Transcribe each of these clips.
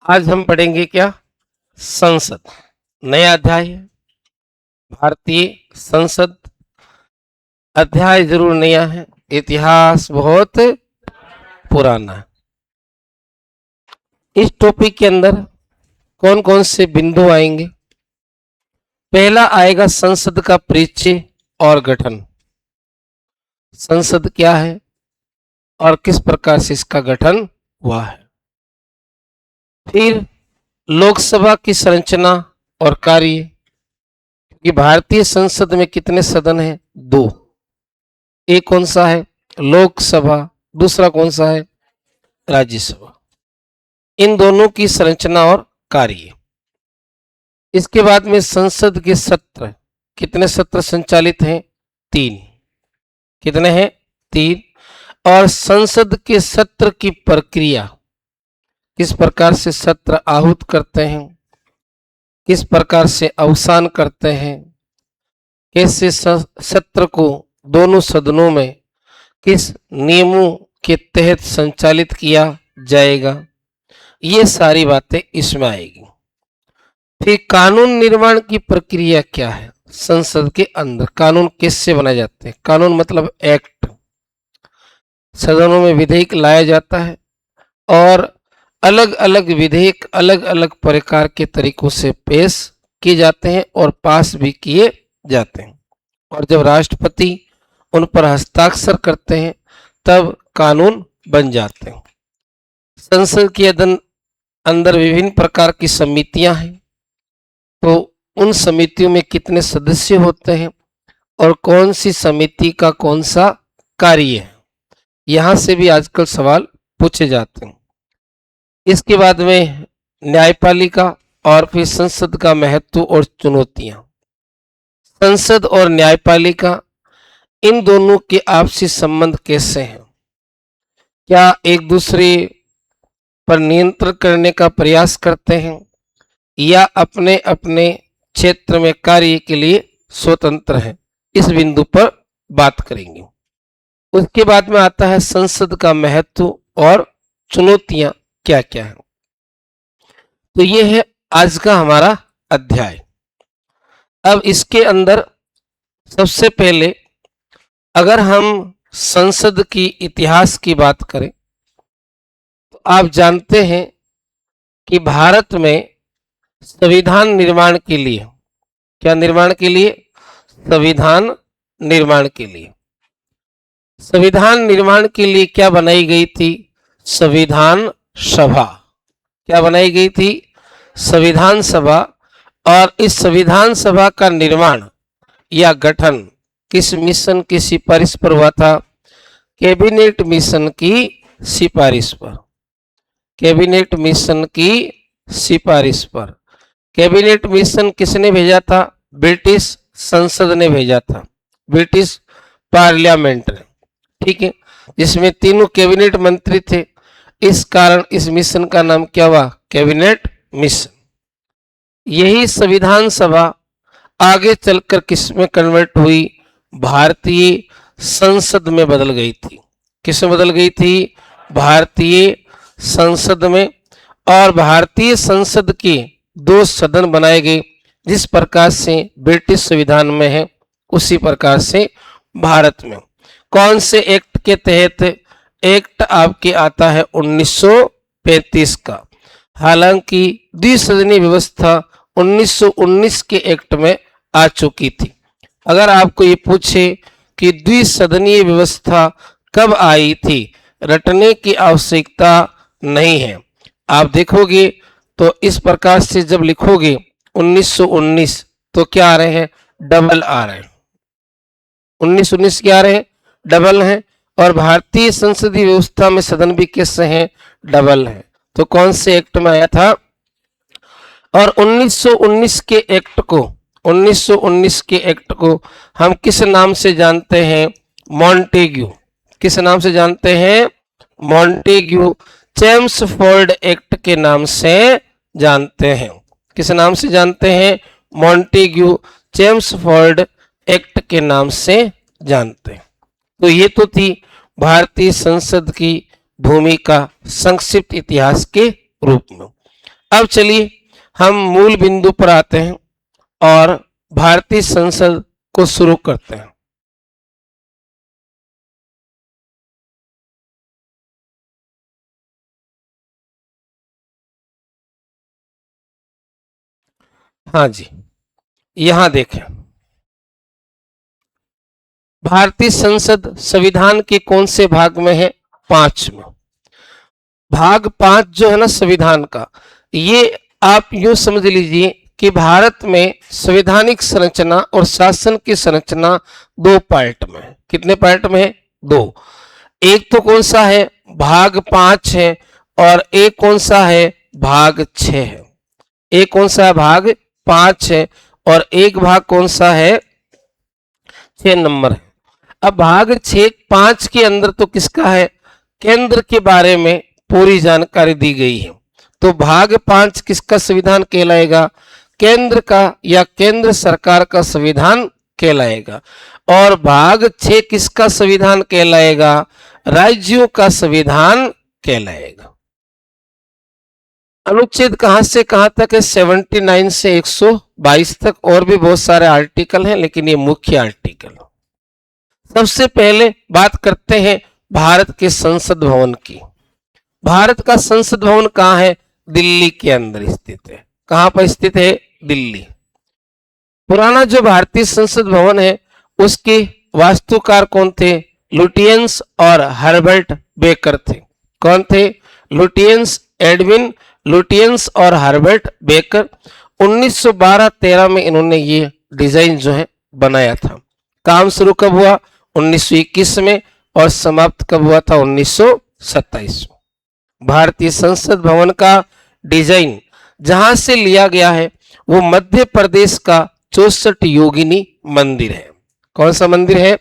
आज हम पढ़ेंगे क्या? संसद। नया अध्याय है। भारतीय संसद। अध्याय जरूर नया है, इतिहास बहुत पुराना है। इस टॉपिक के अंदर कौन कौन से बिंदु आएंगे? पहला आएगा संसद का परिचय और गठन। संसद क्या है और किस प्रकार से इसका गठन हुआ है। फिर लोकसभा की संरचना और कार्य, कि भारतीय संसद में कितने सदन हैं? दो। एक कौन सा है? लोकसभा। दूसरा कौन सा है? राज्यसभा। इन दोनों की संरचना और कार्य। इसके बाद में संसद के सत्र, कितने सत्र संचालित हैं? तीन। कितने हैं? तीन। और संसद के सत्र की प्रक्रिया, किस प्रकार से सत्र आहूत करते हैं, किस प्रकार से अवसान करते हैं, कैसे सत्र को दोनों सदनों में किस नियमों के तहत संचालित किया जाएगा, ये सारी बातें इसमें आएगी। फिर कानून निर्माण की प्रक्रिया क्या है? संसद के अंदर कानून कैसे बनाए जाते हैं? कानून मतलब एक्ट। सदनों में विधेयक लाया जाता है और अलग अलग विधेयक अलग अलग प्रकार के तरीकों से पेश किए जाते हैं और पास भी किए जाते हैं। और जब राष्ट्रपति उन पर हस्ताक्षर करते हैं तब कानून बन जाते हैं। संसद के अंदर विभिन्न प्रकार की समितियां हैं, तो उन समितियों में कितने सदस्य होते हैं और कौन सी समिति का कौन सा कार्य है, यहां से भी आजकल सवाल पूछे जाते हैं। इसके बाद में न्यायपालिका और फिर संसद का महत्व और चुनौतियां। संसद और न्यायपालिका, इन दोनों के आपसी संबंध कैसे हैं? क्या एक दूसरे पर नियंत्रण करने का प्रयास करते हैं या अपने अपने क्षेत्र में कार्य के लिए स्वतंत्र हैं? इस बिंदु पर बात करेंगे। उसके बाद में आता है संसद का महत्व और चुनौतियां क्या क्या है। तो ये है आज का हमारा अध्याय। अब इसके अंदर सबसे पहले अगर हम संसद की इतिहास की बात करें तो आप जानते हैं कि भारत में संविधान निर्माण के लिए, क्या निर्माण के लिए? संविधान निर्माण के लिए। संविधान निर्माण के लिए क्या बनाई गई थी? संविधान सभा। क्या बनाई गई थी? संविधान सभा। और इस संविधान सभा का निर्माण या गठन किस मिशन की सिफारिश पर हुआ था? कैबिनेट मिशन की सिफारिश पर। कैबिनेट मिशन की सिफारिश पर। कैबिनेट मिशन किसने भेजा था? ब्रिटिश संसद ने भेजा था, ब्रिटिश पार्लियामेंट ने। ठीक है, जिसमें तीनों कैबिनेट मंत्री थे। इस कारण इस मिशन का नाम क्या हुआ? Cabinet mission. यही संविधान सभा आगे चलकर किस में कन्वर्ट हुई? भारतीय संसद में बदल गई थी। किस में बदल गई थी? भारतीय संसद में। और भारतीय संसद के दो सदन बनाए गए। जिस प्रकार से ब्रिटिश संविधान में है उसी प्रकार से भारत में। कौन से एक्ट के तहत? एक्ट आपके आता है 1935 का। हालांकि द्विसदनीय व्यवस्था 1919 के एक्ट में आ चुकी थी। अगर आपको ये पूछे कि द्विसदनीय व्यवस्था कब आई थी, रटने की आवश्यकता नहीं है। आप देखोगे तो इस प्रकार से जब लिखोगे 1919 तो क्या आ रहे हैं? डबल आ रहे हैं। 1919 क्या आ रहे हैं? डबल हैं। और भारतीय संसदीय व्यवस्था में सदन भी कैसे हैं? डबल हैं। तो कौन से एक्ट में आया था? और 1919 के एक्ट को, 1919 के एक्ट को हम किस नाम से जानते हैं? मॉन्टेग्यू। किस नाम से जानते हैं? मॉन्टेग्यू चेम्सफोर्ड एक्ट के नाम से जानते हैं। किस नाम से जानते हैं? मॉन्टेग्यू चेम्सफोर्ड एक्ट के नाम से जानते हैं। तो ये तो थी भारतीय संसद की भूमिका संक्षिप्त इतिहास के रूप में। अब चलिए हम मूल बिंदु पर आते हैं और भारतीय संसद को शुरू करते हैं। हाँ जी, यहां देखें, भारतीय संसद संविधान के कौन से भाग में है? 5 में। भाग 5 जो है ना संविधान का, ये आप यूं समझ लीजिए कि भारत में संवैधानिक संरचना और शासन की संरचना 2 पार्ट में है। कितने पार्ट में है? 2। एक तो कौन सा है? भाग 5 है, और एक कौन सा है? भाग 6 है। एक कौन सा है? भाग 5 है, और एक भाग कौन सा है? 6 नंबर है। अब भाग 5 के अंदर तो किसका है? केंद्र के बारे में पूरी जानकारी दी गई है। तो भाग 5 किसका संविधान कहलाएगा? केंद्र का या केंद्र सरकार का संविधान कहलाएगा। और भाग 6 किसका संविधान कहलाएगा? राज्यों का संविधान कहलाएगा। अनुच्छेद कहां से कहां तक है? 79 से 122 तक। और भी बहुत सारे आर्टिकल हैं, लेकिन ये मुख्य आर्टिकल। सबसे पहले बात करते हैं भारत के संसद भवन की। भारत का संसद भवन कहाँ है? दिल्ली के अंदर स्थित है। कहां पर स्थित है? दिल्ली। पुराना जो भारतीय संसद भवन है उसके वास्तुकार कौन थे? लुटियंस और हर्बर्ट बेकर थे। कौन थे? लुटियंस, एडविन लुटियंस और हर्बर्ट बेकर। 1912-13 में इन्होंने ये डिजाइन जो है बनाया था। काम शुरू कब हुआ? 1921 में, और समाप्त कब हुआ था? 1927 में। भारतीय संसद भवन का डिजाइन जहां से लिया गया है वो मध्य प्रदेश का 64 योगिनी मंदिर है। कौन सा मंदिर है?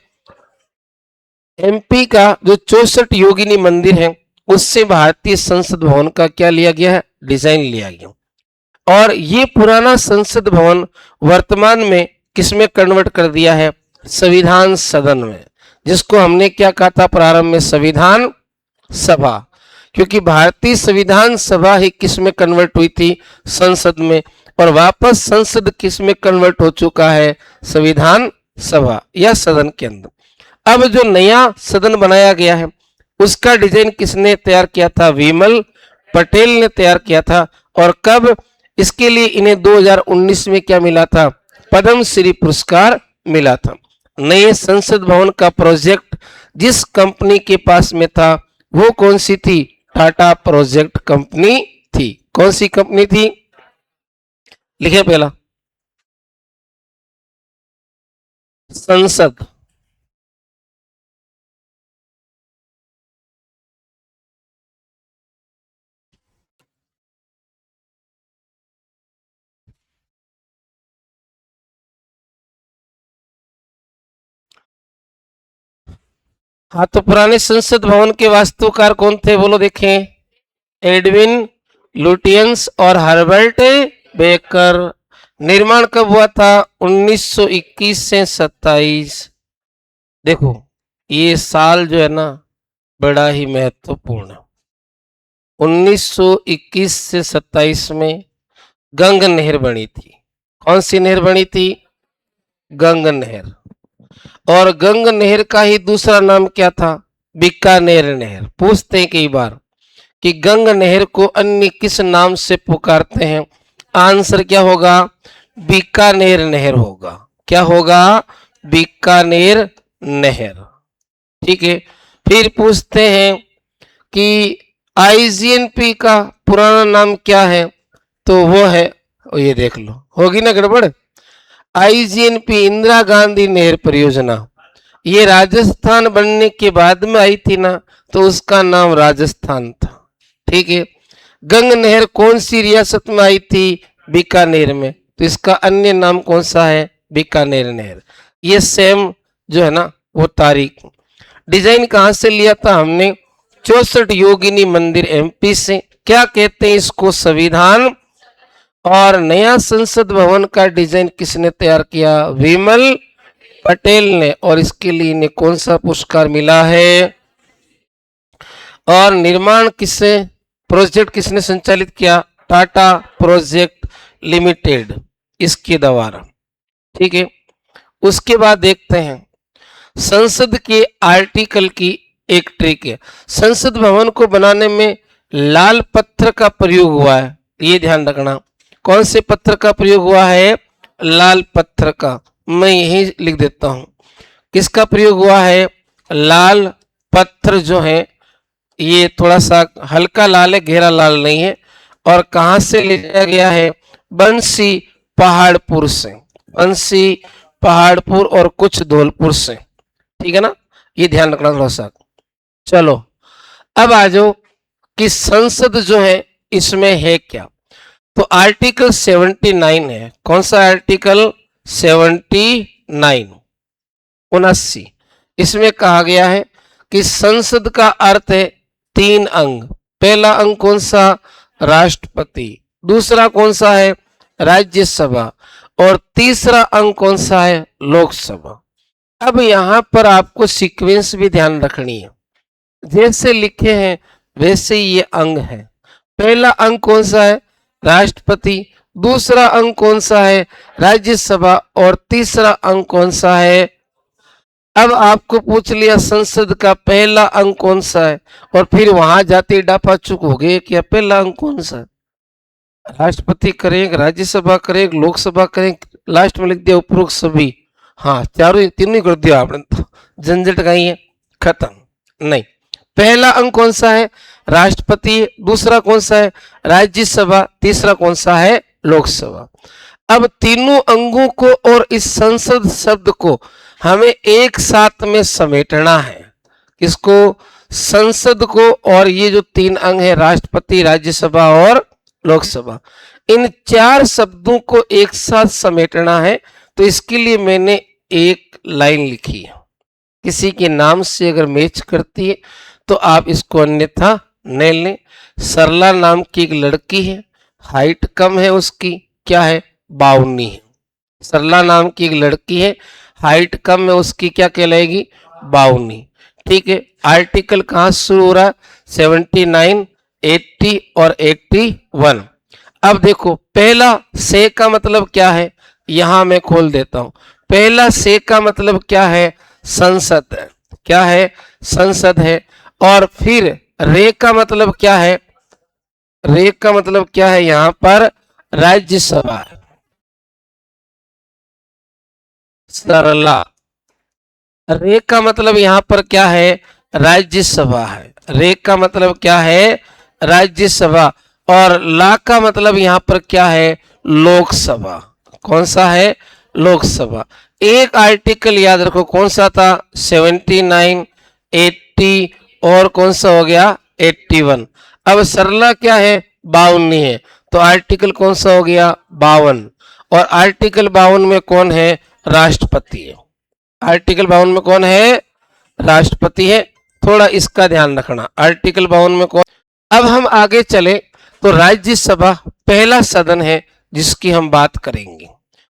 एमपी का जो 64 योगिनी मंदिर है उससे भारतीय संसद भवन का क्या लिया गया है? डिजाइन लिया गया। और ये पुराना संसद भवन वर्तमान में किसमें कन्वर्ट कर दिया है? संविधान सदन में, जिसको हमने क्या कहा था प्रारंभ में? संविधान सभा। क्योंकि भारतीय संविधान सभा ही किस में कन्वर्ट हुई थी? संसद में। और वापस संसद किस में कन्वर्ट हो चुका है? संविधान सभा या सदन के अंदर। अब जो नया सदन बनाया गया है उसका डिजाइन किसने तैयार किया था? विमल पटेल ने तैयार किया था। और कब? इसके लिए इन्हें 2019 में क्या मिला था? पद्म श्री पुरस्कार मिला था। नए संसद भवन का प्रोजेक्ट जिस कंपनी के पास में था वो कौन सी थी? टाटा प्रोजेक्ट कंपनी थी। कौन सी कंपनी थी? लिखे पहला। संसद। हाँ, तो पुराने संसद भवन के वास्तुकार कौन थे? बोलो देखें। एडविन लुटियंस और हर्बर्ट बेकर। निर्माण कब हुआ था? 1921 से 27। देखो ये साल जो है ना बड़ा ही महत्वपूर्ण है। 1921 से 27 में गंग नहर बनी थी। कौन सी नहर बनी थी? गंग नहर। और गंग नहर का ही दूसरा नाम क्या था? बीकानेर नहर। पूछते हैं कई बार कि गंग नहर को अन्य किस नाम से पुकारते हैं? आंसर क्या होगा? बीकानेर नहर होगा। क्या होगा? बीकानेर नहर। ठीक है। फिर पूछते हैं कि आईजीएनपी का पुराना नाम क्या है? तो वो है, ये देख लो, होगी ना गड़बड़। आईजीएनपी इंदिरा गांधी नहर परियोजना। ये राजस्थान बनने के बाद में आई थी ना, तो उसका नाम राजस्थान था। ठीक है। गंग नहर कौन सी रियासत में आई थी? बीकानेर में। तो इसका अन्य नाम कौन सा है? बीकानेर नहर। ये सेम जो है ना वो तारीख। डिजाइन कहां से लिया था हमने? 64 योगिनी मंदिर एमपी से। क्या कहते हैं इसको? संविधान। और नया संसद भवन का डिजाइन किसने तैयार किया? विमल पटेल ने। और इसके लिए इन्हें कौन सा पुरस्कार मिला है? और निर्माण किससे, प्रोजेक्ट किसने संचालित किया? टाटा प्रोजेक्ट लिमिटेड इसके द्वारा। ठीक है, उसके बाद देखते हैं संसद के आर्टिकल की एक ट्रिक है। संसद भवन को बनाने में लाल पत्थर का प्रयोग हुआ है, ये ध्यान रखना। कौन से पत्थर का प्रयोग हुआ है? लाल पत्थर का। मैं यही लिख देता हूं, किसका प्रयोग हुआ है? लाल पत्थर जो है ये थोड़ा सा हल्का लाल है, गहरा लाल नहीं है। और कहां से लिया गया है? बंसी पहाड़पुर से, बंसी पहाड़पुर और कुछ धौलपुर से। ठीक है ना, ये ध्यान रखना थोड़ा सा। चलो अब आ जाओ कि संसद जो है इसमें है क्या। तो आर्टिकल 79 है। कौन सा आर्टिकल? 79, 79। इसमें कहा गया है कि संसद का अर्थ है 3 अंग। पहला अंग कौन सा? राष्ट्रपति। दूसरा कौन सा है? राज्यसभा। और तीसरा अंग कौन सा है? लोकसभा। अब यहां पर आपको सीक्वेंस भी ध्यान रखनी है, जैसे लिखे हैं वैसे ही ये अंग है। पहला अंग कौन सा है? राष्ट्रपति। दूसरा अंग कौन सा है? राज्यसभा। और तीसरा अंग कौन सा है? अब आपको पूछ लिया संसद का पहला अंग कौन सा है, और फिर वहां जाते डापा चुक हो गए कि पहला अंग कौन सा है। राष्ट्रपति करें, राज्यसभा करें, लोकसभा करें, लास्ट में लिख दिया उपरोक्त सभी। हाँ, चारों तीनों कर दिया आपने, तो झंझट का ही है, खत्म। नहीं, पहला अंग कौन सा है? राष्ट्रपति। दूसरा कौन सा है? राज्यसभा। तीसरा कौन सा है? लोकसभा। अब तीनों अंगों को और इस संसद शब्द को हमें एक साथ में समेटना है। किसको? संसद को। और ये जो 3 अंग है, राष्ट्रपति, राज्यसभा और लोकसभा, इन 4 शब्दों को एक साथ समेटना है। तो इसके लिए मैंने एक लाइन लिखी है, किसी के नाम से अगर मैच करती है तो आप इसको अन्यथा न लें। सरला नाम की एक लड़की है, हाइट कम है उसकी, क्या है? बाउनी है। सरला नाम की एक लड़की है, हाइट कम है उसकी, क्या कहलाएगी? बाउनी। ठीक है, आर्टिकल कहां शुरू हो रहा है? 79, 80 और 81। अब देखो, पहला से का मतलब क्या है? यहां मैं खोल देता हूं। पहला से का मतलब क्या है? संसद है। क्या है? संसद है। और फिर रे का मतलब क्या है? रे का मतलब क्या है? यहां पर राज्यसभा है। सरला। रे का मतलब यहां पर क्या है? राज्यसभा है। रे का मतलब क्या है? राज्यसभा। और ला का मतलब यहां पर क्या है? लोकसभा। कौन सा है? लोकसभा। एक आर्टिकल याद रखो, कौन सा था? 79, 80 और कौन सा हो गया? 81। अब सरला क्या है? 52 है, तो आर्टिकल कौन सा हो गया? 52। और आर्टिकल 52 में कौन है? राष्ट्रपति है। आर्टिकल 52 में कौन है? राष्ट्रपति है। थोड़ा इसका ध्यान रखना, आर्टिकल 52 में कौन। अब हम आगे चले तो राज्यसभा पहला सदन है जिसकी हम बात करेंगे।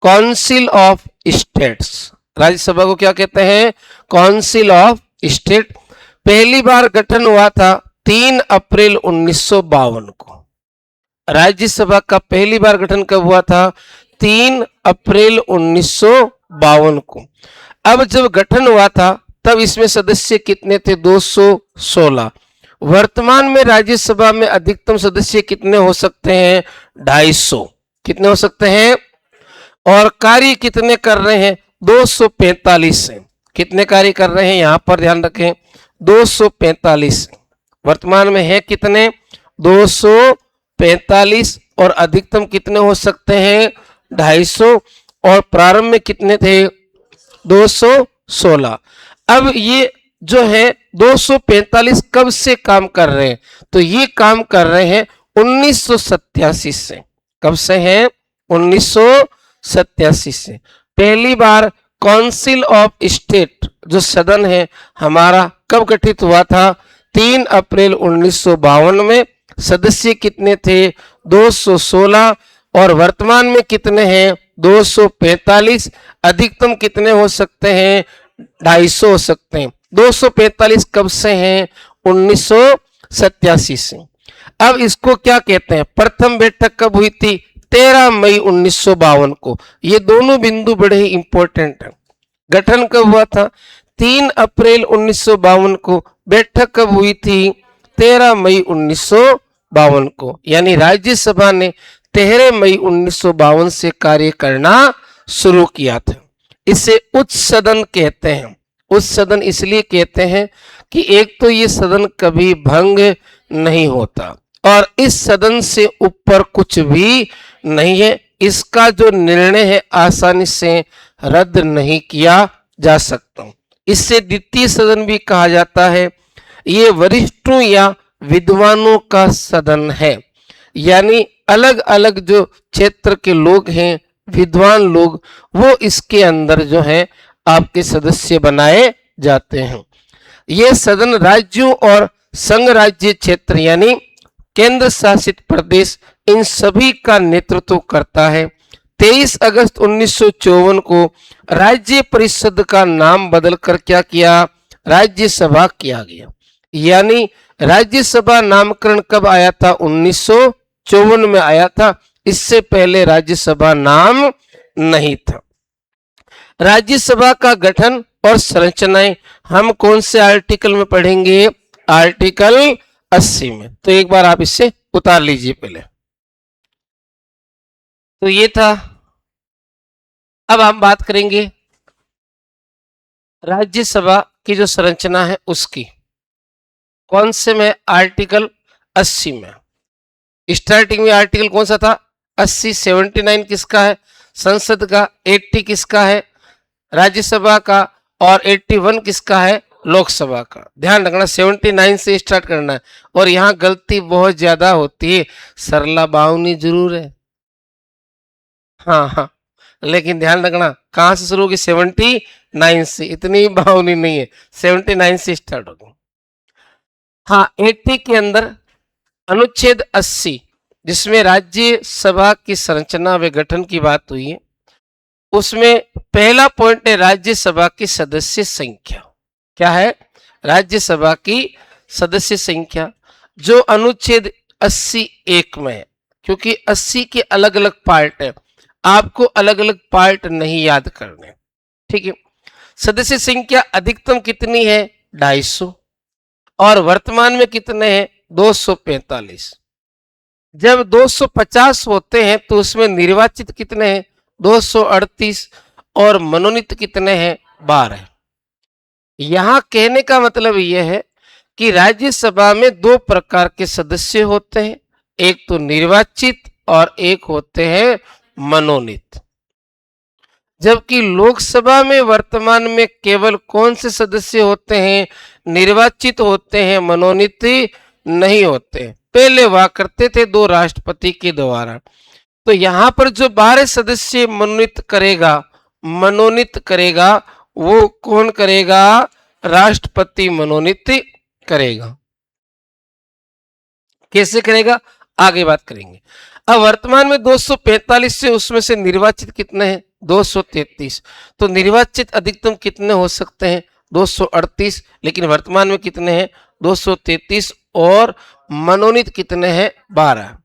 काउंसिल ऑफ स्टेट्स, राज्यसभा को क्या कहते हैं? Council of state. पहली बार गठन हुआ था 3 अप्रैल 1952 को। राज्यसभा का पहली बार गठन कब हुआ था? 3 अप्रैल 1952 को। अब जब गठन हुआ था तब इसमें सदस्य कितने थे? 216। वर्तमान में राज्यसभा में अधिकतम सदस्य कितने हो सकते हैं? 250। कितने हो सकते हैं? और कार्य कितने कर रहे हैं? 245 है। कितने कार्य कर रहे हैं? यहां पर ध्यान रखें, 245। वर्तमान में है कितने? 245। और अधिकतम कितने हो सकते हैं? 250। और प्रारंभ में कितने थे? 216। अब ये जो है 245 कब से काम कर रहे हैं? तो ये काम कर रहे हैं 1987 से। कब से हैं? 1987 से। पहली बार काउंसिल ऑफ स्टेट जो सदन है हमारा कब गठित हुआ था? 3 अप्रैल 1952 में। सदस्य कितने थे? 216। और वर्तमान में कितने हैं? 245। अधिकतम कितने हो सकते हैं? 250 हो सकते हैं। 245 कब से हैं? 1987 से। अब इसको क्या कहते हैं, प्रथम बैठक कब हुई थी, 13 मई 1952 को। ये दोनों बिंदु बड़े ही इंपॉर्टेंट हैं। गठन कब हुआ था, 3 अप्रैल 1952 को। बैठक कब हुई थी, 13 मई 1952 को। यानी राज्यसभा ने 13 मई 1952 से कार्य करना शुरू किया था। इसे उच्च सदन कहते हैं। उच्च सदन इसलिए कहते हैं कि एक तो ये सदन कभी भंग नहीं होता और इस सदन से ऊपर कुछ भी नहीं है। इसका जो निर्णय है आसानी से रद्द नहीं किया जा सकता। इससे द्वितीय सदन भी कहा जाता है। ये वरिष्ठों या विद्वानों का सदन है, यानी अलग अलग जो क्षेत्र के लोग हैं, विद्वान लोग, वो इसके अंदर जो है आपके सदस्य बनाए जाते हैं। ये सदन राज्यों और संघ राज्य क्षेत्र यानी केंद्र शासित प्रदेश, इन सभी का नेतृत्व करता है। 23 अगस्त 1954 को राज्य परिषद का नाम बदलकर क्या किया, राज्यसभा किया गया। यानी राज्यसभा नामकरण कब आया था, 1954 में आया था। इससे पहले राज्यसभा नाम नहीं था। राज्यसभा का गठन और संरचनाएं हम कौन से आर्टिकल में पढ़ेंगे, आर्टिकल 80 में। तो एक बार आप इससे उतार लीजिए पहले। तो ये था। अब हम बात करेंगे राज्यसभा की जो संरचना है उसकी। कौन से में, आर्टिकल 80 में। स्टार्टिंग में आर्टिकल कौन सा था, 80। 79 किसका है, संसद का। 80 किसका है, राज्यसभा का। और 81 किसका है, लोकसभा का। ध्यान रखना 79 से स्टार्ट करना है। और यहां गलती बहुत ज्यादा होती है, सरला बाउनी जरूर है, हाँ हाँ, लेकिन ध्यान रखना कहां से शुरू होगी, 79 से। इतनी बाउनी नहीं है, 79 से स्टार्ट होगी। हाँ, 80 के अंदर अनुच्छेद 80 जिसमें राज्यसभा की संरचना व गठन की बात हुई है, उसमें पहला पॉइंट है राज्यसभा की सदस्य संख्या। क्या है, राज्यसभा की सदस्य संख्या, जो अनुच्छेद 80 एक में है। क्योंकि 80 के अलग अलग पार्ट है, आपको अलग अलग पार्ट नहीं याद करने, ठीक है। सदस्य संख्या अधिकतम कितनी है, 250, और वर्तमान में कितने हैं, 245। जब 250 होते हैं तो उसमें निर्वाचित कितने हैं, 238, और मनोनीत कितने हैं, 12। यहां कहने का मतलब यह है कि राज्यसभा में दो प्रकार के सदस्य होते हैं, एक तो निर्वाचित और एक होते हैं मनोनीत। जबकि लोकसभा में वर्तमान में केवल कौन से सदस्य होते हैं, निर्वाचित होते हैं, मनोनीत नहीं होते। पहले हुआ करते थे दो राष्ट्रपति के द्वारा। तो यहां पर जो 12 सदस्य मनोनीत करेगा वो कौन करेगा, राष्ट्रपति मनोनीत करेगा। कैसे करेगा, आगे बात करेंगे। अब वर्तमान में 245 से उसमें से निर्वाचित कितने हैं, 233। तो निर्वाचित अधिकतम कितने हो सकते हैं, 238, लेकिन वर्तमान में कितने हैं, 233, और मनोनीत कितने हैं, 12।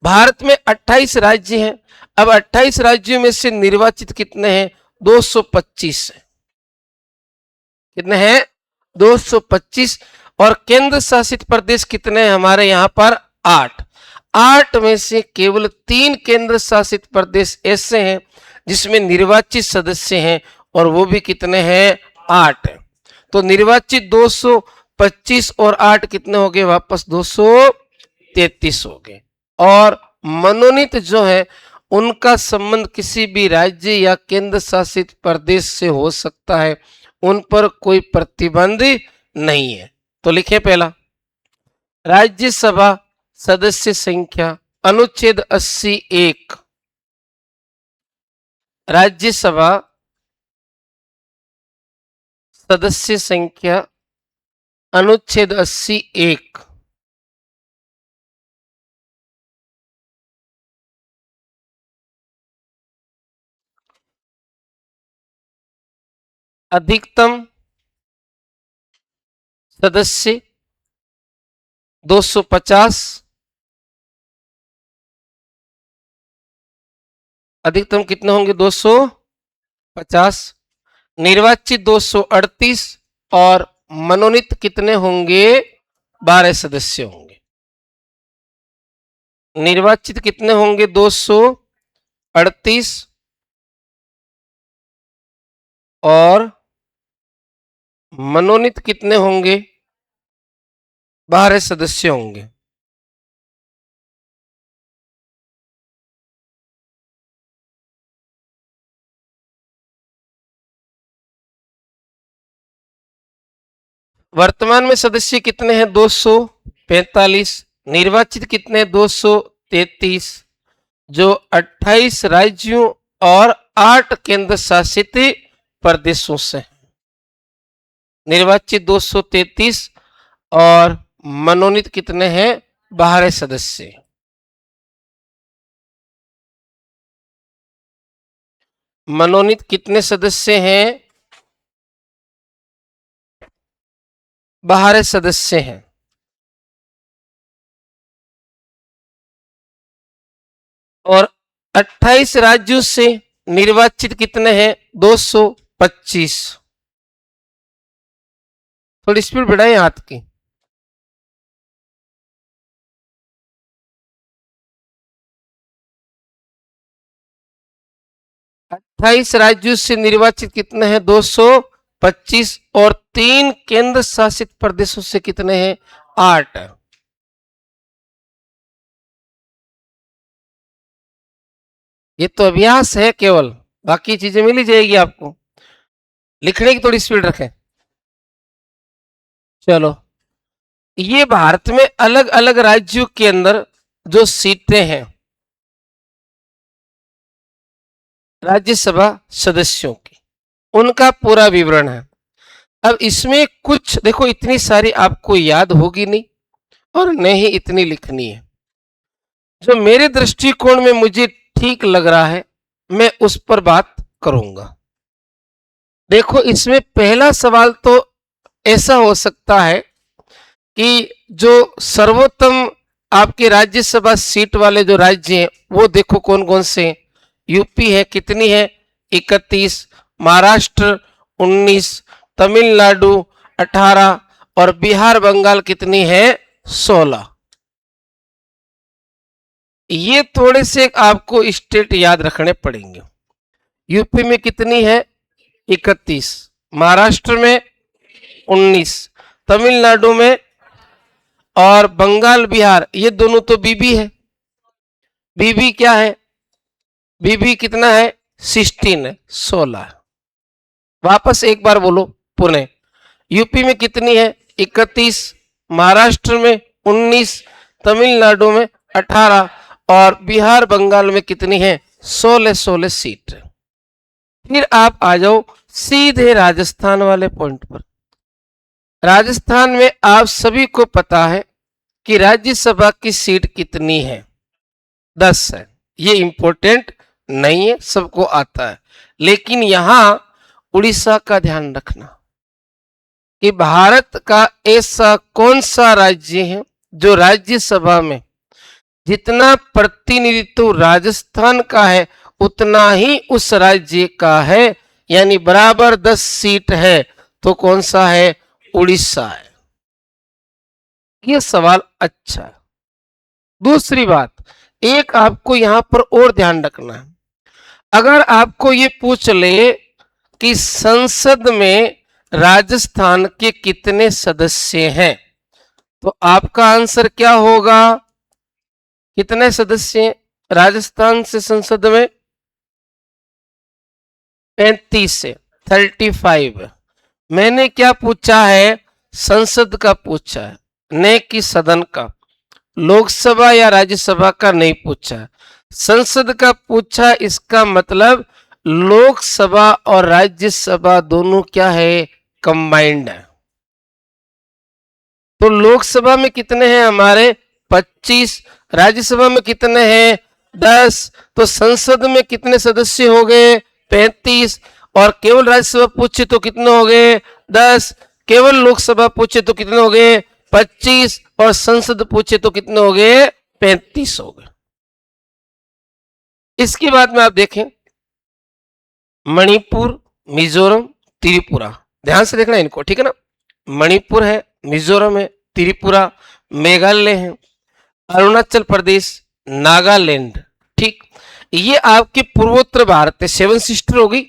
भारत में 28 राज्य हैं। अब 28 राज्यों में से निर्वाचित कितने हैं, 225 है। कितने हैं, 225। और केंद्र शासित प्रदेश कितने हैं हमारे यहाँ पर, 8। 8 में से केवल 3 केंद्र शासित प्रदेश ऐसे हैं जिसमें निर्वाचित सदस्य हैं, और वो भी कितने हैं, 8 है। तो निर्वाचित 225 और 8 कितने हो गए, वापस 233 हो गए। और मनोनीत जो है उनका संबंध किसी भी राज्य या केंद्र शासित प्रदेश से हो सकता है, उन पर कोई प्रतिबंध नहीं है। तो लिखे पहला, राज्यसभा सदस्य संख्या अनुच्छेद 80 एक, राज्यसभा सदस्य संख्या अनुच्छेद 80 एक, अधिकतम सदस्य 250 अधिकतम कितने होंगे? 250। निर्वाचित 238 और मनोनीत कितने होंगे? 12 सदस्य होंगे। निर्वाचित कितने होंगे? 238 और मनोनीत कितने होंगे? 12 सदस्य होंगे। वर्तमान में सदस्य कितने हैं? 245। निर्वाचित कितने? 233। जो 28 राज्यों और 8 केंद्र शासित प्रदेशों से। निर्वाचित 233 और मनोनीत कितने हैं? 12 सदस्य। मनोनीत कितने सदस्य हैं? 12 सदस्य हैं। और 28 राज्यों से निर्वाचित कितने हैं? 225। थोड़ी स्पीड बढ़ाएं हाथ की। 28 राज्यों से निर्वाचित कितने हैं? 225। और 3 केंद्र शासित प्रदेशों से कितने हैं? 8। ये तो अभ्यास है केवल, बाकी चीजें मिली जाएगी आपको। लिखने की थोड़ी स्पीड रखें। चलो, ये भारत में अलग अलग राज्यों के अंदर जो सीटें हैं राज्यसभा सदस्यों की, उनका पूरा विवरण है। अब इसमें कुछ देखो, इतनी सारी आपको याद होगी नहीं और न ही इतनी लिखनी है। जो मेरे दृष्टिकोण में मुझे ठीक लग रहा है मैं उस पर बात करूंगा। देखो, इसमें पहला सवाल तो ऐसा हो सकता है कि जो सर्वोत्तम आपके राज्यसभा सीट वाले जो राज्य हैं वो देखो कौन कौन से। यूपी है, कितनी है? 31। महाराष्ट्र 19। तमिलनाडु 18। और बिहार बंगाल कितनी है? 16। ये थोड़े से आपको स्टेट याद रखने पड़ेंगे। यूपी में कितनी है? 31। महाराष्ट्र में 19। तमिलनाडु में और बंगाल बिहार ये दोनों तो बीबी है। बीबी क्या है? बीबी कितना है? 16 है, 16। वापस एक बार बोलो पुणे। यूपी में कितनी है? 31। महाराष्ट्र में 19। तमिलनाडु में 18। और बिहार बंगाल में कितनी है? 16 सीट। फिर आप आ जाओ सीधे राजस्थान वाले पॉइंट पर। राजस्थान में आप सभी को पता है कि राज्यसभा की सीट कितनी है? 10 है। ये इंपॉर्टेंट नहीं है, सबको आता है। लेकिन यहां उड़ीसा का ध्यान रखना कि भारत का ऐसा कौन सा राज्य है जो राज्यसभा में जितना प्रतिनिधित्व राजस्थान का है उतना ही उस राज्य का है, यानी बराबर 10 सीट है। तो कौन सा है? उड़ीसा है। ये सवाल अच्छा है। दूसरी बात, एक आपको यहां पर और ध्यान रखना है। अगर आपको ये पूछ ले कि संसद में राजस्थान के कितने सदस्य हैं, तो आपका आंसर क्या होगा? कितने सदस्य हैं राजस्थान से संसद में? 35 से 35। मैंने क्या पूछा है? संसद का पूछा है, न कि सदन का। लोकसभा या राज्यसभा का नहीं पूछा, संसद का पूछा। इसका मतलब लोकसभा और राज्यसभा दोनों क्या है? कंबाइंड है। तो लोकसभा में कितने हैं हमारे? 25। राज्यसभा में कितने हैं? 10। तो संसद में कितने सदस्य हो गए? 35। और केवल राज्यसभा पूछे तो कितने हो गए? 10। केवल लोकसभा पूछे तो कितने हो गए? 25। और संसद पूछे तो कितने हो गए? 35 हो गए। इसके बाद में आप देखें मणिपुर, मिजोरम, त्रिपुरा, ध्यान से देखना इनको, ठीक है ना। मणिपुर है, मिजोरम है, त्रिपुरा, मेघालय है, अरुणाचल प्रदेश, नागालैंड, ठीक। ये आपके पूर्वोत्तर भारत है, सेवन सिस्टर होगी।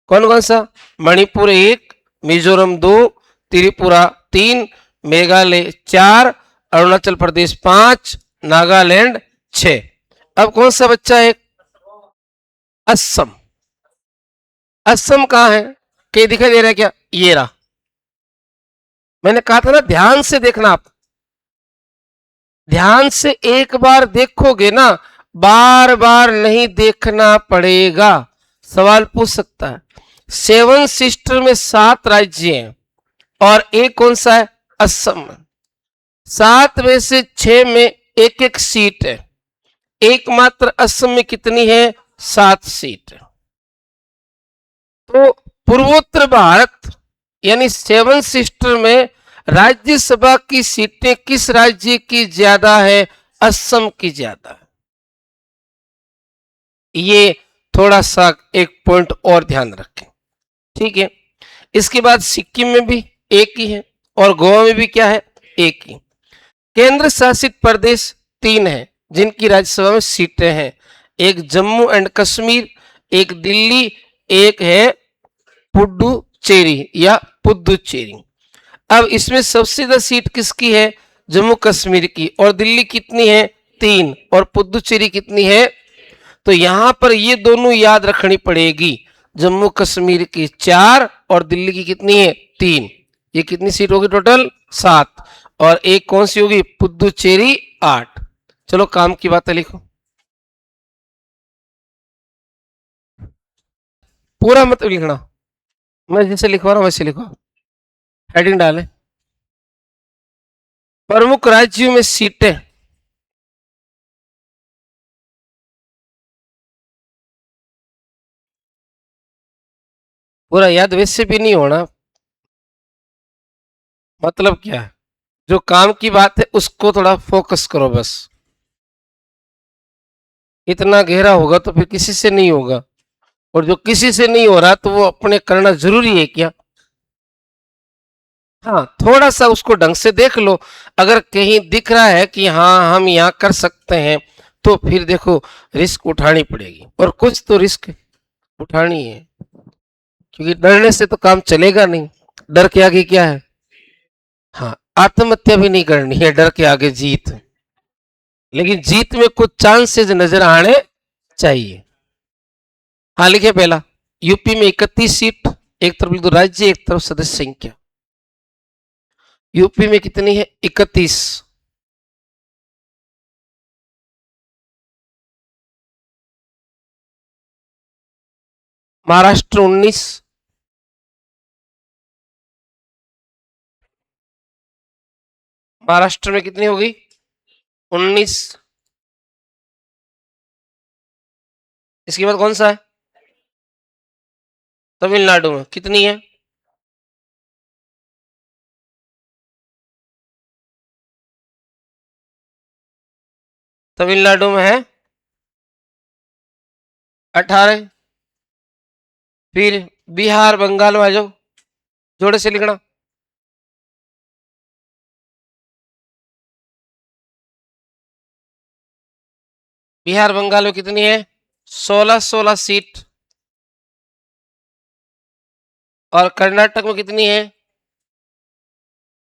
कौन कौन सा? मणिपुर एक, मिजोरम दो, त्रिपुरा तीन, मेघालय चार, अरुणाचल प्रदेश पांच, नागालैंड छह। अब कौन सा बच्चा है? असम। असम कहाँ है? कहीं दिखाई दे रहा है क्या? ये रहा। मैंने कहा था ना ध्यान से देखना, आप ध्यान से एक बार देखोगे ना, बार बार नहीं देखना पड़ेगा। सवाल पूछ सकता है। सेवन सिस्टर में 7 राज्य हैं और एक कौन सा है? असम। 7 में से 6 में एक एक सीट है, एकमात्र असम में कितनी है? 7 सीट। तो पूर्वोत्तर भारत यानी सेवन सिस्टर में राज्यसभा की सीटें किस राज्य की ज्यादा है? असम की ज्यादा है। ये थोड़ा सा एक पॉइंट और ध्यान रखें, ठीक है। इसके बाद सिक्किम में भी एक ही है और गोवा में भी क्या है? एक ही। केंद्र शासित प्रदेश 3 है जिनकी राज्यसभा में सीटें हैं, एक जम्मू एंड कश्मीर, एक दिल्ली, एक है पुडुचेरी या पुदुचेरी। अब इसमें सबसे ज्यादा सीट किसकी है? जम्मू कश्मीर की। और दिल्ली कितनी है? 3। और पुदुचेरी कितनी है? तो यहां पर ये दोनों याद रखनी पड़ेगी। जम्मू कश्मीर की 4 और दिल्ली की कितनी है? 3। ये कितनी सीट होगी टोटल? 7। और एक कौन सी होगी? पुदुचेरी 8। चलो काम की बातें लिखो, पूरा मत लिखना, मैं जैसे लिखवा रहा हूं वैसे लिखो, हेडिंग डालें। प्रमुख राज्यों में सीटें, पूरा याद वैसे भी नहीं होना। मतलब क्या है? जो काम की बात है उसको थोड़ा फोकस करो बस। इतना गहरा होगा तो फिर किसी से नहीं होगा, और जो किसी से नहीं हो रहा तो वो अपने करना जरूरी है क्या? हाँ, थोड़ा सा उसको ढंग से देख लो। अगर कहीं दिख रहा है कि हाँ हम यहाँ कर सकते हैं, तो फिर देखो रिस्क उठानी पड़ेगी, और कुछ तो रिस्क उठानी है, क्योंकि डरने से तो काम चलेगा नहीं। डर के आगे क्या है? हाँ, आत्महत्या भी नहीं करनी है डर के आगे जीत। लेकिन जीत में कुछ चांसेस नजर आने चाहिए। हाँ लिखे पहला। यूपी में 31 सीट, एक तरफ लिख दो राज्य, एक तरफ सदस्य संख्या। यूपी में कितनी है? 31। महाराष्ट्र 19। महाराष्ट्र में कितनी होगी? 19। इसके बाद कौन सा है? तमिलनाडु में कितनी है? तमिलनाडु में है 18। फिर बिहार बंगाल में आ जाओ, जोड़े से लिखना। बिहार बंगाल में कितनी है? 16 सीट। और कर्नाटक में कितनी है?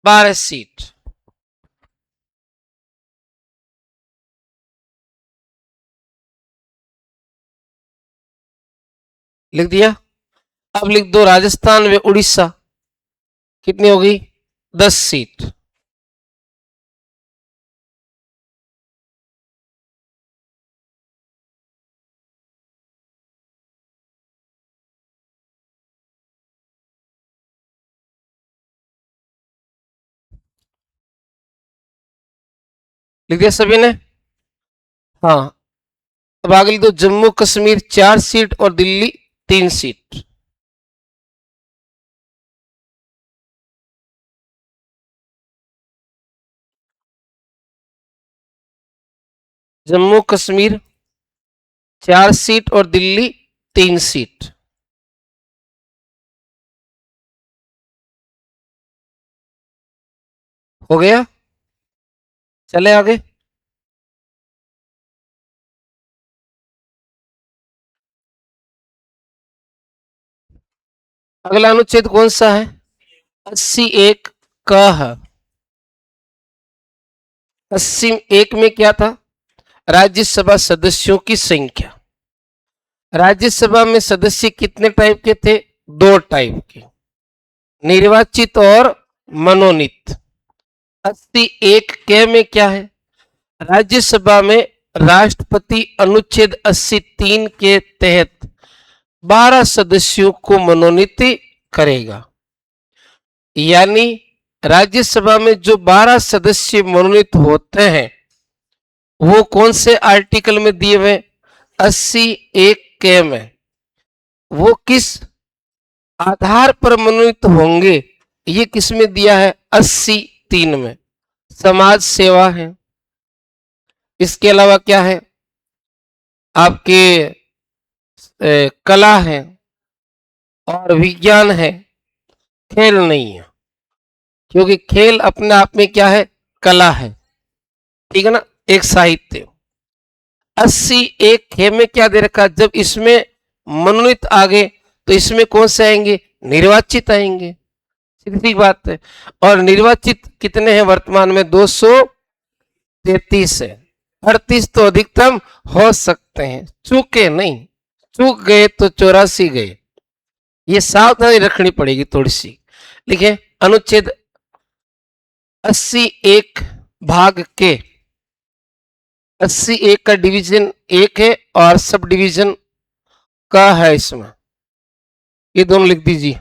12 सीट। लिख दिया। अब लिख दो राजस्थान में उड़ीसा, कितनी होगी? 10 सीट। लिख दिया सभी ने? हाँ। अब आगे लिख दो जम्मू कश्मीर 4 सीट और दिल्ली 3 सीट। जम्मू कश्मीर 4 सीट और दिल्ली 3 सीट। हो गया, चले आगे। अगला अनुच्छेद कौन सा है? 81 का है। 81 में क्या था? राज्यसभा सदस्यों की संख्या। राज्यसभा में सदस्य कितने टाइप के थे? 2 टाइप के, निर्वाचित और मनोनीत। 81 के में क्या है? राज्यसभा में राष्ट्रपति अनुच्छेद 83 के तहत 12 सदस्यों को मनोनीत करेगा। यानी राज्यसभा में जो 12 सदस्य मनोनीत होते हैं वो कौन से आर्टिकल में दिए हुए? 81 के में। वो किस आधार पर मनोनीत होंगे? ये किस में दिया है? 83 में। समाज सेवा है, इसके अलावा क्या है आपके कला है और विज्ञान है, खेल नहीं है, क्योंकि खेल अपने आप में क्या है? कला है, ठीक है ना, एक साहित्य। 81 खे में क्या दे रखा? जब इसमें मनोनीत आ गए तो इसमें कौन से आएंगे? निर्वाचित आएंगे, सीधी बात है। और निर्वाचित कितने हैं वर्तमान में? 233 है। 38 तो अधिकतम हो सकते हैं, चूके नहीं। चूक गए तो 84 गए, ये सावधानी रखनी पड़ेगी थोड़ी सी। लिखे अनुच्छेद 81 भाग के। 81 का डिवीजन 1 है और सब डिवीजन का है इसमें, ये दोनों लिख दीजिए।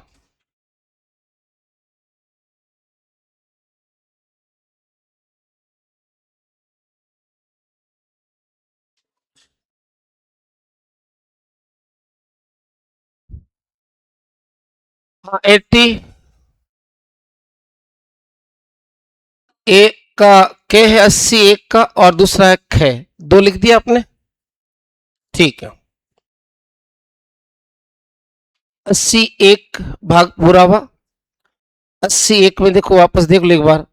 हाँ, 80 एक का के है, 81 का, और दूसरा है ख। 2 लिख दिया आपने, ठीक है। 81 भाग पूरा हुआ। 81 में देखो, वापस देख लो एक बार,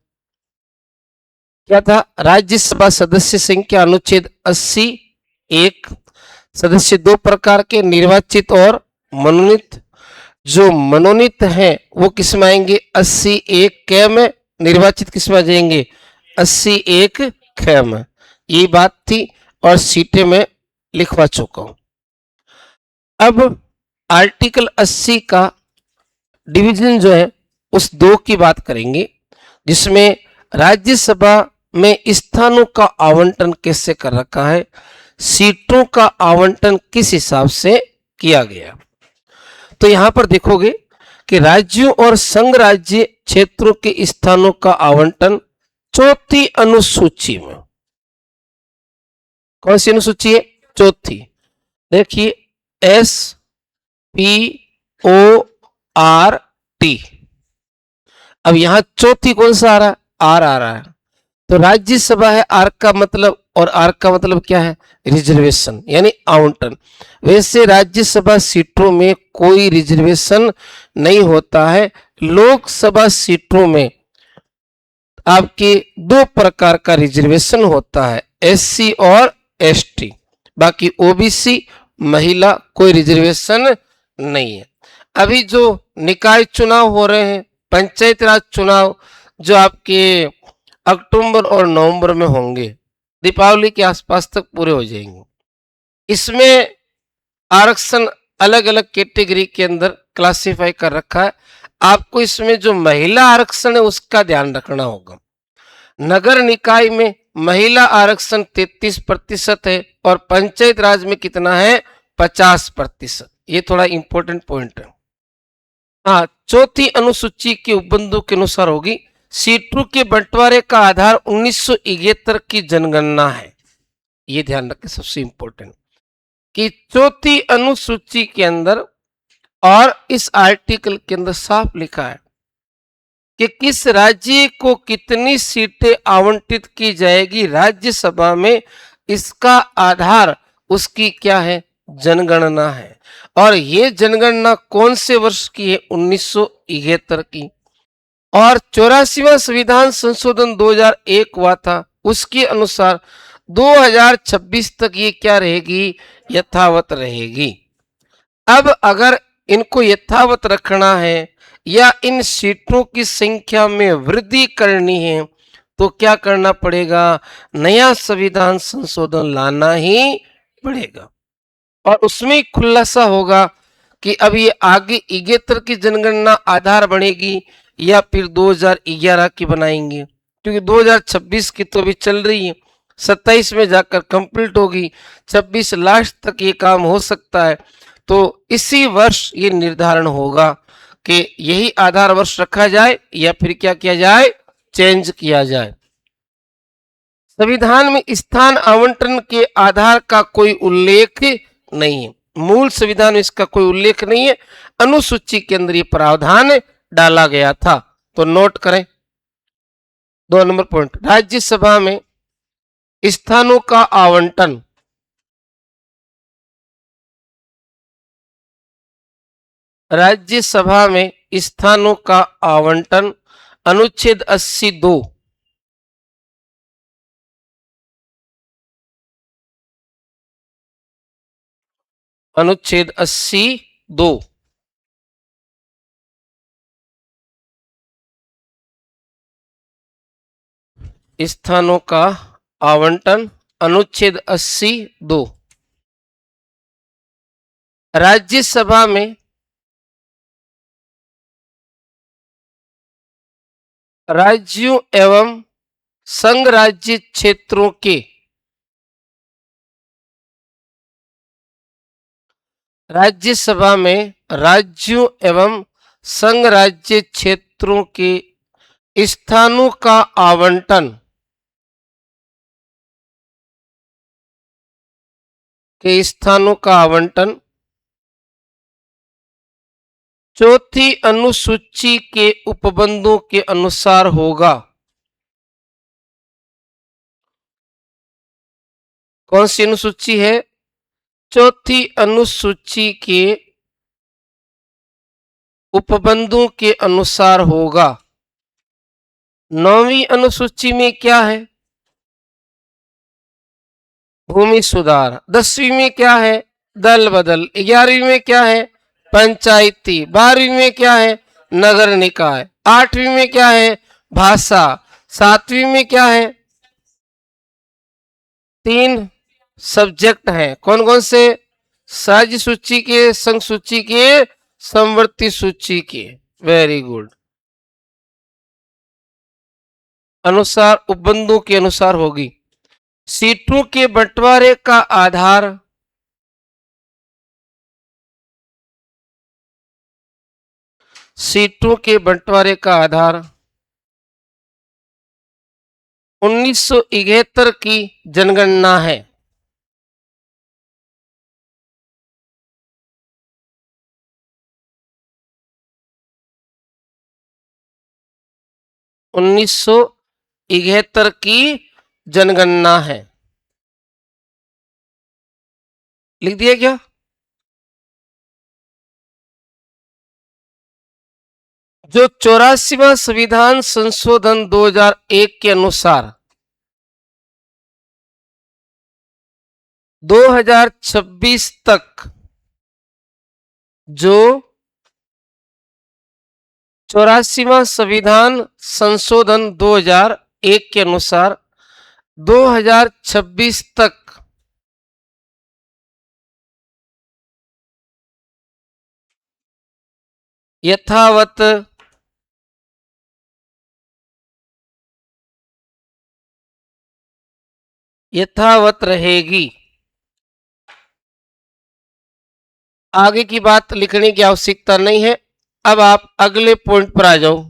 क्या था? राज्यसभा सदस्य संख्या अनुच्छेद 81। सदस्य 2 प्रकार के, निर्वाचित और मनोनीत। जो मनोनीत हैं वो किस में आएंगे? 81 क में। निर्वाचित किस में आ जाएंगे? 81 ख में। ये बात थी और सीटें में लिखवा चुका हूं। अब आर्टिकल 80 का डिवीजन जो है उस 2 की बात करेंगे, जिसमें राज्यसभा में स्थानों का आवंटन कैसे कर रखा है, सीटों का आवंटन किस हिसाब से किया गया। तो यहां पर देखोगे कि राज्यों और संघ राज्य क्षेत्रों के स्थानों का आवंटन चौथी अनुसूची में। कौन सी अनुसूची है? चौथी। देखिए, SPORT। अब यहां चौथी कौन सा आ रहा है? आर आ रहा है। तो राज्यसभा है आर का मतलब, और आर का मतलब क्या है? रिजर्वेशन यानी आवंटन। वैसे राज्यसभा सीटों में कोई रिजर्वेशन नहीं होता है। लोकसभा सीटों में आपके 2 प्रकार का रिजर्वेशन होता है, SC और ST। बाकी OBC महिला कोई रिजर्वेशन नहीं है। अभी जो निकाय चुनाव हो रहे हैं, पंचायत राज चुनाव, जो आपके अक्टूबर और नवंबर में होंगे, दीपावली के आसपास तक पूरे हो जाएंगे, इसमें आरक्षण अलग अलग कैटेगरी के अंदर क्लासिफाई कर रखा है। आपको इसमें जो महिला आरक्षण है उसका ध्यान रखना होगा। नगर निकाय में महिला आरक्षण 33% है और पंचायत राज में कितना है? 50%। ये थोड़ा इंपॉर्टेंट पॉइंट है। हाँ, चौथी अनुसूची के उपबंधों के अनुसार होगी। सीटों के बंटवारे का आधार 1971 की जनगणना है। ये ध्यान रखें, सबसे इंपॉर्टेंट, कि चौथी अनुसूची के अंदर और इस आर्टिकल के अंदर साफ लिखा है कि किस राज्य को कितनी सीटें आवंटित की जाएगी राज्यसभा में, इसका आधार उसकी क्या है, जनगणना है। और ये जनगणना कौन से वर्ष की है, 1971 की। और 84वां संविधान संशोधन 2001 हुआ था, उसके अनुसार 2026 तक ये क्या रहेगी, यथावत रहेगी। अब अगर इनको यथावत रखना है या इन सीटों की संख्या में वृद्धि करनी है तो क्या करना पड़ेगा, नया संविधान संशोधन लाना ही पड़ेगा। और उसमें खुलासा होगा कि अब ये आगे 71 की जनगणना आधार बनेगी या फिर 2011 की बनाएंगे, क्योंकि 2026 की तो अभी चल रही है, 27 में जाकर कंप्लीट होगी, 26 लास्ट तक ये काम हो सकता है। तो इसी वर्ष ये निर्धारण होगा कि यही आधार वर्ष रखा जाए या फिर क्या किया जाए, चेंज किया जाए। संविधान में स्थान आवंटन के आधार का कोई उल्लेख नहीं है, मूल संविधान में इसका कोई उल्लेख नहीं है, अनुसूची के अंदर ये प्रावधान डाला गया था। तो नोट करें 2 नंबर पॉइंट, राज्यसभा में स्थानों का आवंटन राज्यसभा में स्थानों का आवंटन अनुच्छेद 82 अनुच्छेद 82 स्थानों का आवंटन अनुच्छेद 82 राज्यसभा में राज्यों एवं संघ राज्य क्षेत्रों के राज्यसभा में राज्यों एवं संघ राज्य क्षेत्रों के स्थानों का आवंटन चौथी अनुसूची के उपबंधों के अनुसार होगा। कौन सी अनुसूची है, चौथी अनुसूची के उपबंधों के अनुसार होगा। 9वीं अनुसूची में क्या है, भूमि सुधार। 10वीं में क्या है, दल बदल। 11वीं में क्या है, पंचायती। 12वीं में क्या है, नगर निकाय। 8वीं में क्या है, भाषा। 7वीं में क्या है, 3 सब्जेक्ट हैं, कौन कौन से, राज्य सूची के, संघ सूची के, समवर्ती सूची के। वेरी गुड, अनुसार उपबंधों के अनुसार होगी। सीटों के बंटवारे का आधार सीटों के बंटवारे का आधार 1971 की जनगणना है। उन्नीस सौ इकहत्तर की जनगणना है। लिख दिया क्या, जो 84वां संविधान संशोधन 2001 के अनुसार 2026 तक जो 84वां संविधान संशोधन 2001 के अनुसार 2026 तक यथावत रहेगी। आगे की बात लिखने की आवश्यकता नहीं है। अब आप अगले पॉइंट पर आ जाओ।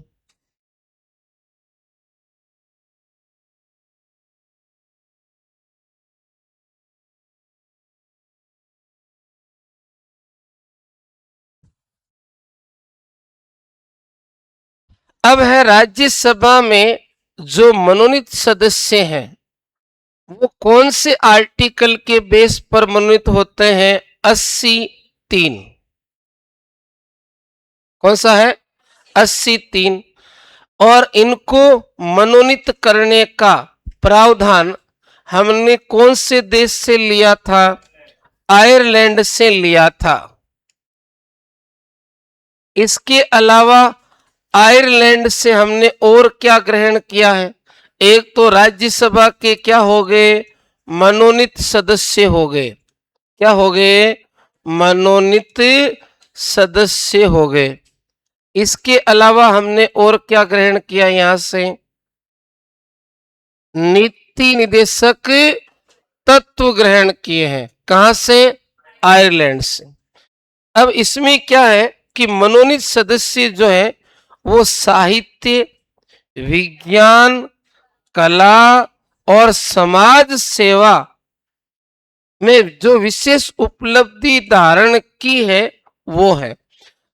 अब है राज्यसभा में जो मनोनीत सदस्य हैं वो कौन से आर्टिकल के बेस पर मनोनीत होते हैं? 80(3). कौन सा है? 80(3). और इनको मनोनीत करने का प्रावधान हमने कौन से देश से लिया था? आयरलैंड से लिया था। इसके अलावा आयरलैंड से हमने और क्या ग्रहण किया है? एक तो राज्यसभा के क्या हो गए? मनोनीत सदस्य हो गए। क्या हो गए? मनोनीत सदस्य हो गए। इसके अलावा हमने और क्या ग्रहण किया? यहां से नीति निदेशक तत्व ग्रहण किए हैं। कहां से? आयरलैंड से। अब इसमें क्या है कि मनोनीत सदस्य जो है वो साहित्य, विज्ञान, कला और समाज सेवा में जो विशेष उपलब्धि धारण की है वो है।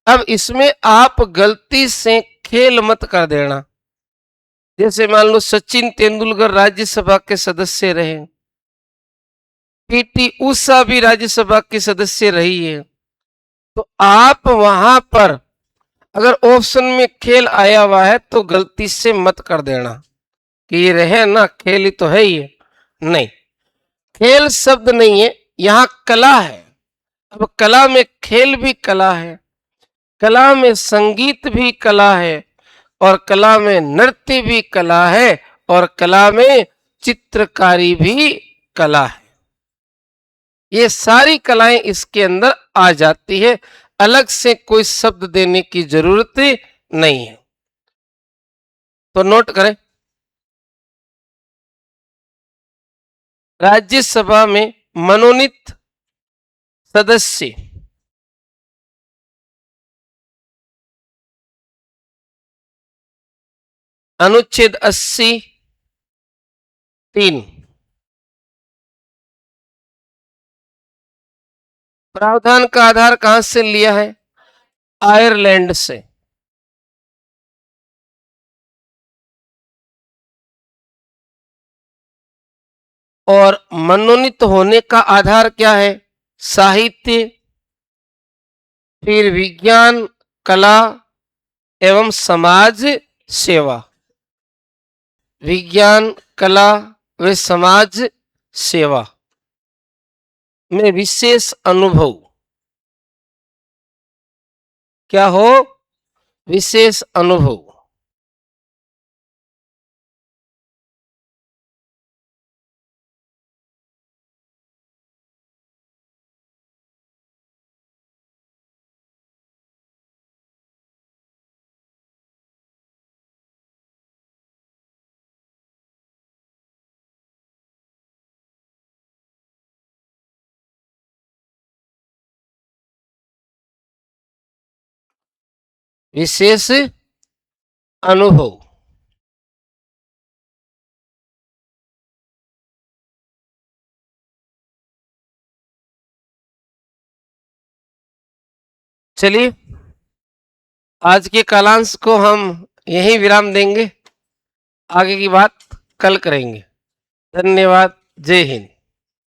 अब इसमें आप गलती से खेल मत कर देना। जैसे मान लो सचिन तेंदुलकर राज्यसभा के सदस्य रहे, पीटी उषा भी राज्यसभा की सदस्य रही है, तो आप वहां पर अगर ऑप्शन में खेल आया हुआ है तो गलती से मत कर देना कि ये रहे ना, खेल ही तो है ये। नहीं, खेल शब्द नहीं है, यहाँ कला है। अब कला में खेल भी कला है, कला में संगीत भी कला है, और कला में नृत्य भी कला है, और कला में चित्रकारी भी कला है। ये सारी कलाएं इसके अंदर आ जाती है, अलग से कोई शब्द देने की जरूरत नहीं है। तो नोट करें, राज्यसभा में मनोनीत सदस्य अनुच्छेद 80(3) प्रावधान का आधार कहां से लिया है? आयरलैंड से। और मनोनीत होने का आधार क्या है? साहित्य, फिर विज्ञान, कला एवं समाज सेवा। विज्ञान, कला व समाज सेवा में विशेष अनुभव। क्या हो? विशेष अनुभव। विशेष अनुभव। चलिए, आज के कालांश को हम यही विराम देंगे, आगे की बात कल करेंगे। धन्यवाद। जय हिंद।